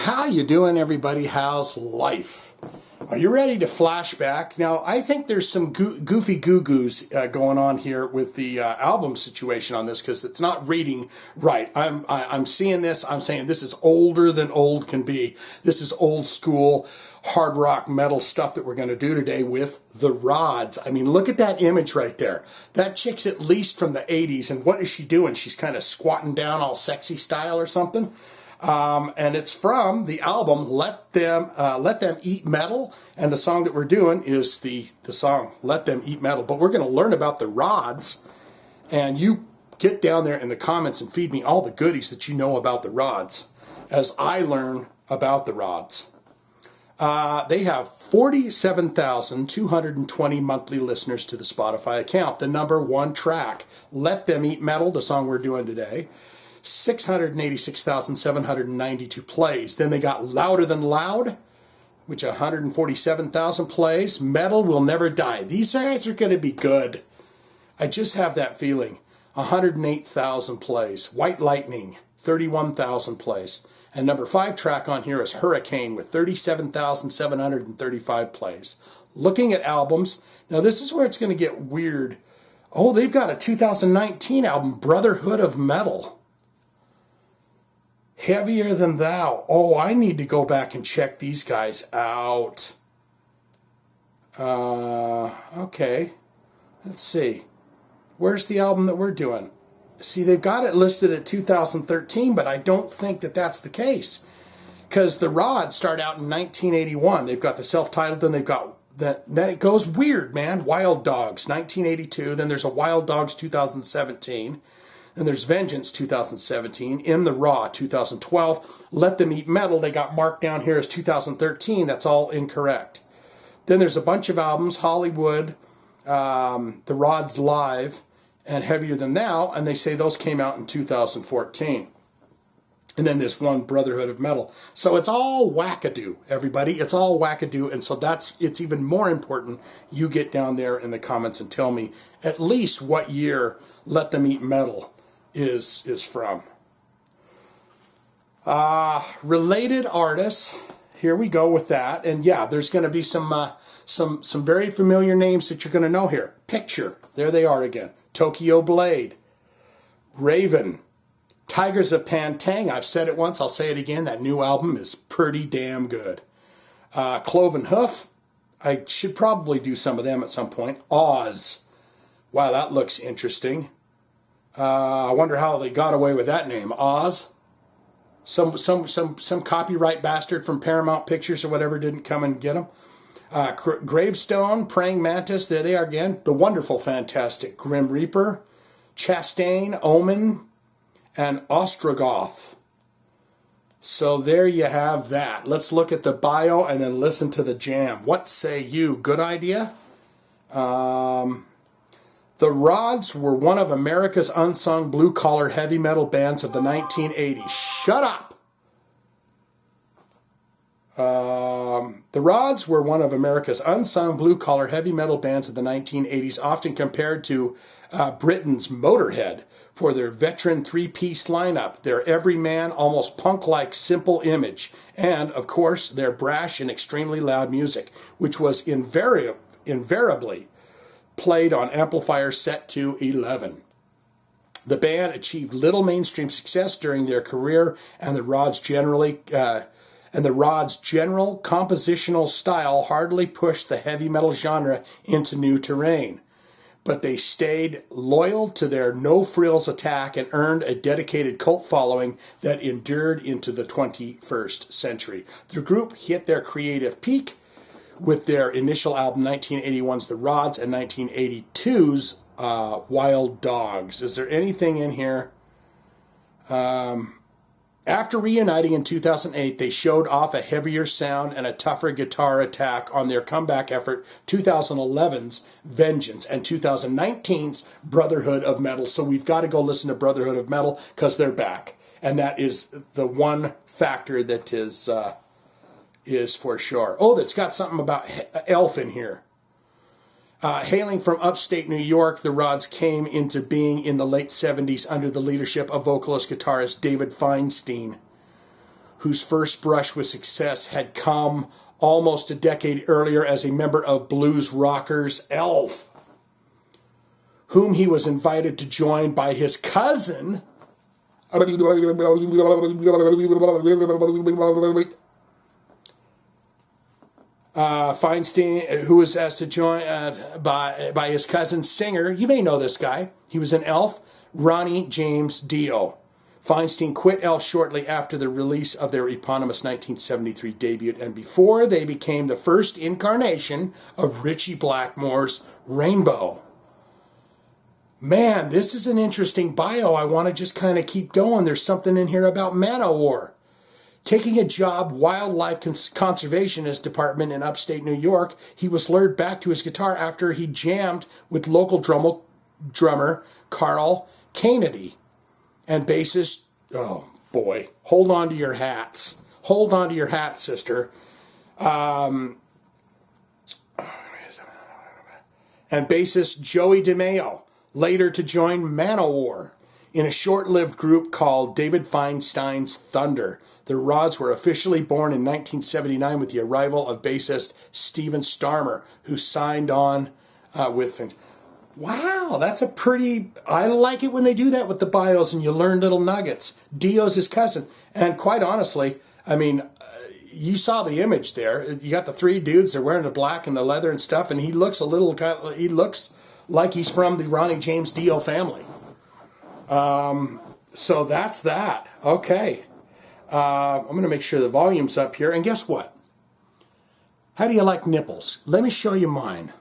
How you doing, everybody? How's life? Are you ready to flashback? Now, I think there's some goofy goo-goos going on here with the album situation on this because it's not reading right. I'm seeing this. I'm saying this is older than old can be. This is old school hard rock metal stuff that we're going to do today with the Rods. I mean, look at that image right there. That chick's at least from the 80s, and what is she doing? She's kind of squatting down all sexy style or something. And it's from the album Let Them Eat Metal, and the song that we're doing is the song Let Them Eat Metal. But we're going to learn about the Rods, and you get down there in the comments and feed me all the goodies that you know about the Rods as I learn about the Rods. They have 47,220 monthly listeners to the Spotify account. The number one track, Let Them Eat Metal, the song we're doing today, 686,792 plays. Then they got Louder Than Loud, which 147,000 plays. Metal Will Never Die. These guys are going to be good. I just have that feeling. 108,000 plays. White Lightning, 31,000 plays. And number 5 track on here is Hurricane with 37,735 plays. Looking at albums, now this is where it's going to get weird. Oh, they've got a 2019 album, Brotherhood of Metal. Heavier Than Thou. Oh, I need to go back and check these guys out. Okay. Let's see. Where's the album that we're doing? See, they've got it listed at 2013, but I don't think that that's the case. Because the Rods start out in 1981. They've got the self-titled, then they've got... Then it goes weird, man. Wild Dogs, 1982. Then there's a Wild Dogs 2017. Then there's Vengeance 2017. In the Raw 2012. Let Them Eat Metal, they got marked down here as 2013. That's all incorrect. Then there's a bunch of albums. Hollywood, The Rods Live, and Heavier Than Thou, and they say those came out in 2014. And then this one, Brotherhood of Metal. So it's all wackadoo, everybody. It's all wackadoo, and so it's even more important you get down there in the comments and tell me at least what year Let Them Eat Metal is from. Related artists. Here we go with that. And yeah, there's going to be some very familiar names that you're going to know here. Picture. There they are again. Tokyo Blade, Raven, Tigers of Pantang. I've said it once, I'll say it again. That new album is pretty damn good. Cloven Hoof. I should probably do some of them at some point. Oz. Wow, that looks interesting. I wonder how they got away with that name. Oz. Some copyright bastard from Paramount Pictures or whatever didn't come and get them. Gravestone, Praying Mantis, there they are again. The wonderful, fantastic Grim Reaper, Chastain, Omen, and Ostrogoth. So there you have that. Let's look at the bio and then listen to the jam. What say you? Good idea? The Rods were one of America's unsung blue-collar heavy metal bands of the 1980s. Shut up! The Rods were one of America's unsung blue-collar heavy metal bands of the 1980s, often compared to Britain's Motorhead for their veteran three-piece lineup, their everyman, almost punk-like simple image, and, of course, their brash and extremely loud music, which was invariably played on amplifiers set to 11. The band achieved little mainstream success during their career, and the Rods' general compositional style hardly pushed the heavy metal genre into new terrain. But they stayed loyal to their no-frills attack and earned a dedicated cult following that endured into the 21st century. The group hit their creative peak with their initial album 1981's The Rods and 1982's Wild Dogs. Is there anything in here? After reuniting in 2008, they showed off a heavier sound and a tougher guitar attack on their comeback effort, 2011's Vengeance and 2019's Brotherhood of Metal. So we've got to go listen to Brotherhood of Metal because they're back. And that is the one factor that is for sure. Oh, that's got something about Elf in here. Hailing from upstate New York, the Rods came into being in the late 70s under the leadership of vocalist guitarist David Feinstein, whose first brush with success had come almost a decade earlier as a member of blues rockers Elf, whom he was invited to join by his cousin, Feinstein, who was asked to join by his cousin singer. You may know this guy. He was an Elf, Ronnie James Dio. Feinstein quit Elf shortly after the release of their eponymous 1973 debut and before they became the first incarnation of Ritchie Blackmore's Rainbow. Man, this is an interesting bio. I want to just kind of keep going. There's something in here about Manowar. Taking a job wildlife conservationist department in upstate New York, he was lured back to his guitar after he jammed with local drummer Carl Kennedy and bassist, oh boy, hold on to your hats. Hold on to your hats, sister. And bassist Joey DeMeo, later to join Manowar in a short-lived group called David Feinstein's Thunder. The Rods were officially born in 1979 with the arrival of bassist Steven Starmer, who signed on with... Wow, that's a pretty... I like it when they do that with the bios and you learn little nuggets. Dio's his cousin. And quite honestly, I mean, you saw the image there. You got the three dudes, they're wearing the black and the leather and stuff, and he looks he looks like he's from the Ronnie James Dio family. So that's that. Okay. I'm going to make sure the volume's up here. And guess what? How do you like nipples? Let me show you mine.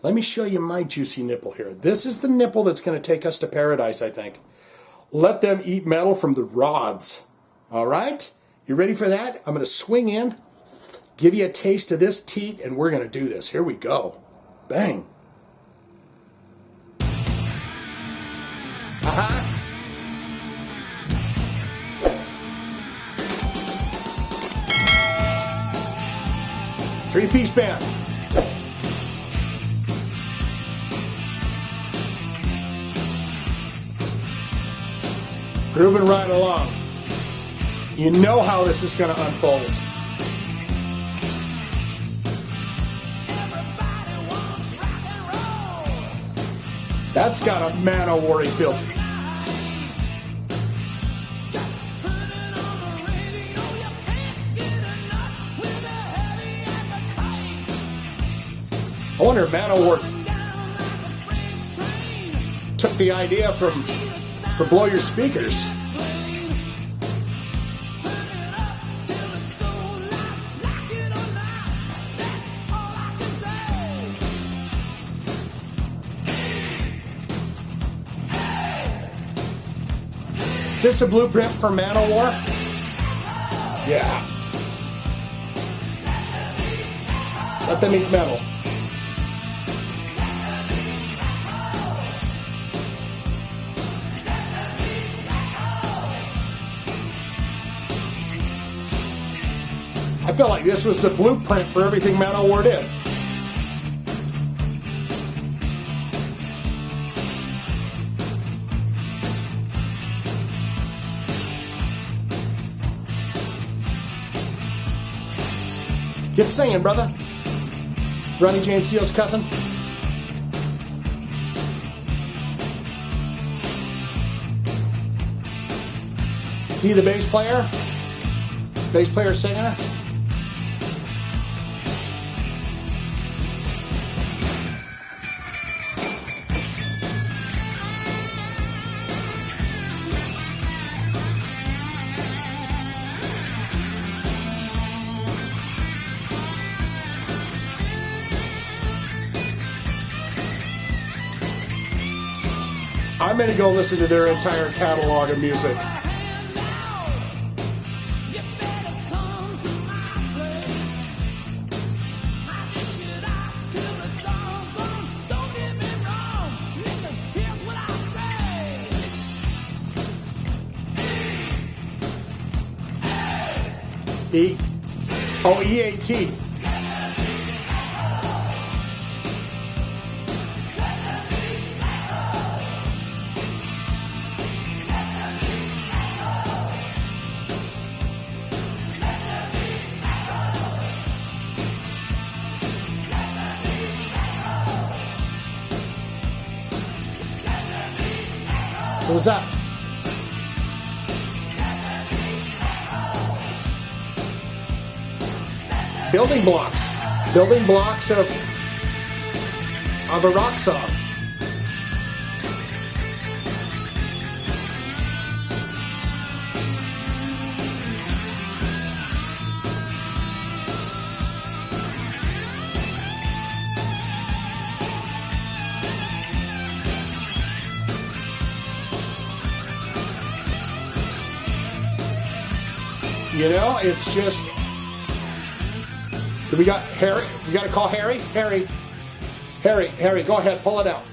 Let me show you my juicy nipple here. This is the nipple that's going to take us to paradise, I think. Let them eat metal from the Rods. All right? You ready for that? I'm going to swing in, give you a taste of this teat, and we're going to do this. Here we go. Bang. Uh-huh. Three-piece band. Grooving right along. You know how this is going to unfold. That's got a Manowar feel to it. I wonder if Manowar took the idea for Blow Your Speakers. Is this a blueprint for Manowar? Yeah. Let them eat metal. I felt like this was the blueprint for everything Manowar did. Get singing, brother. Ronnie James Dio's cousin. See the bass player? Bass player singer? I'm going to go listen to their entire catalog of music. EAT. What's up? Building blocks. Building blocks of a rock song. You know, it's just... We got Harry. We got to call Harry. Harry, go ahead. Pull it out.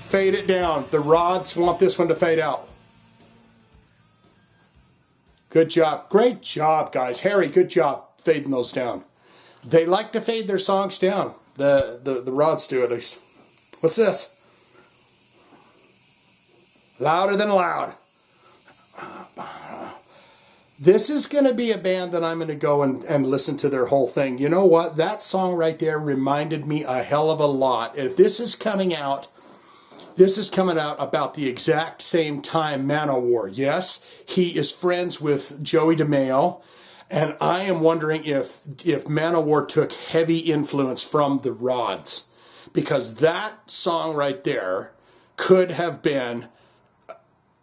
Fade it down. The rods want this one to fade out. Good job. Great job, guys. Harry, good job fading those down. They like to fade their songs down. The rods do, at least. What's this? Louder than loud. This is going to be a band that I'm going to go and listen to their whole thing. You know what? That song right there reminded me a hell of a lot. If this is coming out about the exact same time Manowar. Yes, he is friends with Joey DeMeo, and I am wondering if Manowar took heavy influence from the Rods, because that song right there could have been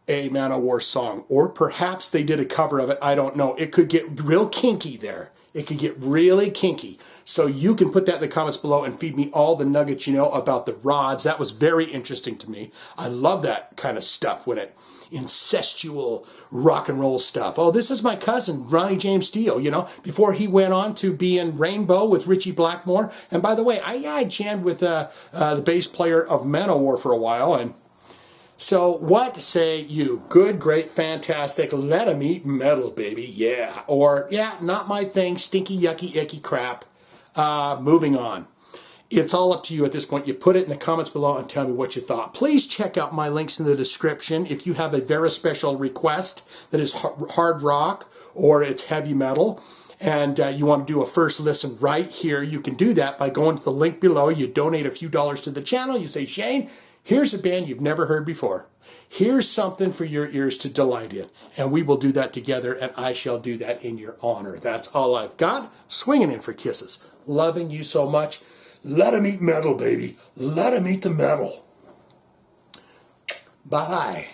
a Manowar song, or perhaps they did a cover of it. I don't know. It could get real kinky there. It could get really kinky. So you can put that in the comments below and feed me all the nuggets you know about the Rods. That was very interesting to me. I love that kind of stuff when it incestual rock and roll stuff. Oh, this is my cousin, Ronnie James Dio, you know, before he went on to be in Rainbow with Richie Blackmore. And by the way, I jammed with the bass player of Manowar for a while, and so what say you? Good, great, fantastic, let 'em eat metal, baby, yeah. Or, yeah, not my thing, stinky, yucky, icky crap. Moving on. It's all up to you at this point. You put it in the comments below and tell me what you thought. Please check out my links in the description if you have a very special request that is hard rock or it's heavy metal, and you want to do a first listen right here. You can do that by going to the link below. You donate a few dollars to the channel. You say, Shane, here's a band you've never heard before. Here's something for your ears to delight in. And we will do that together, and I shall do that in your honor. That's all I've got. Swinging in for kisses. Loving you so much. Let 'em eat metal, baby. Let 'em eat the metal. Bye-bye.